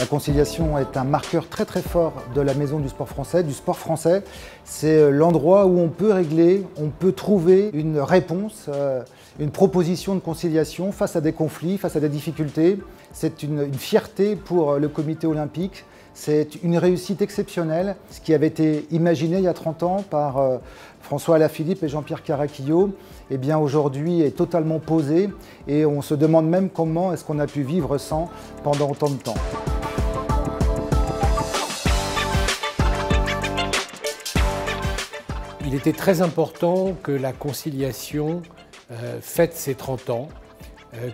conciliation est un marqueur très très fort de la Maison du sport français, du sport français. C'est l'endroit où on peut régler, on peut trouver une réponse, une proposition de conciliation face à des conflits, face à des difficultés. C'est une fierté pour le comité olympique. C'est une réussite exceptionnelle, ce qui avait été imaginé il y a 30 ans par François Alaphilippe et Jean-Pierre Caraquillo, eh bien aujourd'hui est totalement posé et on se demande même comment est-ce qu'on a pu vivre sans pendant autant de temps. Il était très important que la conciliation fête ses 30 ans,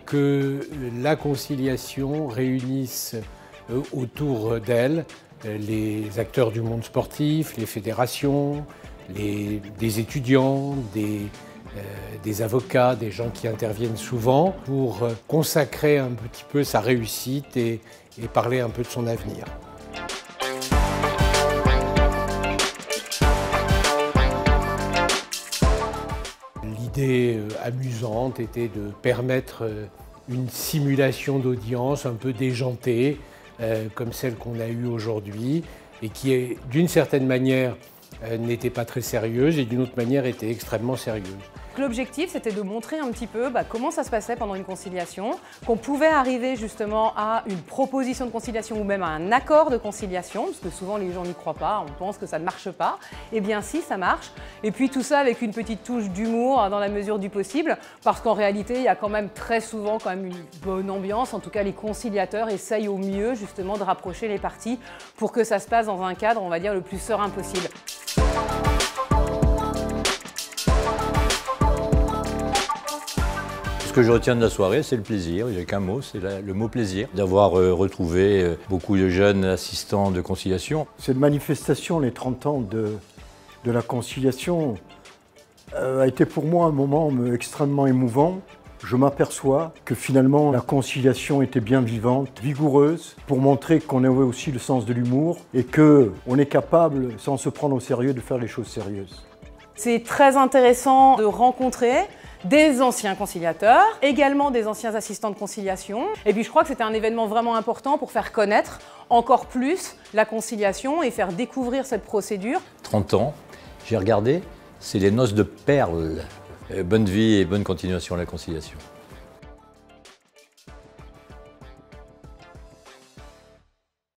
que la conciliation réunisse autour d'elle les acteurs du monde sportif, les fédérations, des étudiants, des avocats, des gens qui interviennent souvent pour consacrer un petit peu sa réussite et parler un peu de son avenir. L'idée amusante était de permettre une simulation d'audience un peu déjantée, comme celle qu'on a eue aujourd'hui, et qui, d'une certaine manière, n'était pas très sérieuse et d'une autre manière était extrêmement sérieuse. L'objectif, c'était de montrer un petit peu comment ça se passait pendant une conciliation, qu'on pouvait arriver justement à une proposition de conciliation ou même à un accord de conciliation, parce que souvent les gens n'y croient pas, on pense que ça ne marche pas. Eh bien si, ça marche. Et puis tout ça avec une petite touche d'humour dans la mesure du possible, parce qu'en réalité, il y a quand même très souvent une bonne ambiance. En tout cas, les conciliateurs essayent au mieux justement de rapprocher les parties pour que ça se passe dans un cadre, on va dire, le plus serein possible. Ce que je retiens de la soirée, c'est le plaisir. Il n'y a qu'un mot, c'est le mot plaisir. D'avoir retrouvé beaucoup de jeunes assistants de conciliation. Cette manifestation, les 30 ans de la conciliation, a été pour moi un moment extrêmement émouvant. Je m'aperçois que finalement la conciliation était bien vivante, vigoureuse, pour montrer qu'on avait aussi le sens de l'humour et qu'on est capable, sans se prendre au sérieux, de faire les choses sérieuses. C'est très intéressant de rencontrer des anciens conciliateurs, également des anciens assistants de conciliation. Et puis je crois que c'était un événement vraiment important pour faire connaître encore plus la conciliation et faire découvrir cette procédure. 30 ans, j'ai regardé, c'est les noces de perles. Bonne vie et bonne continuation à la conciliation.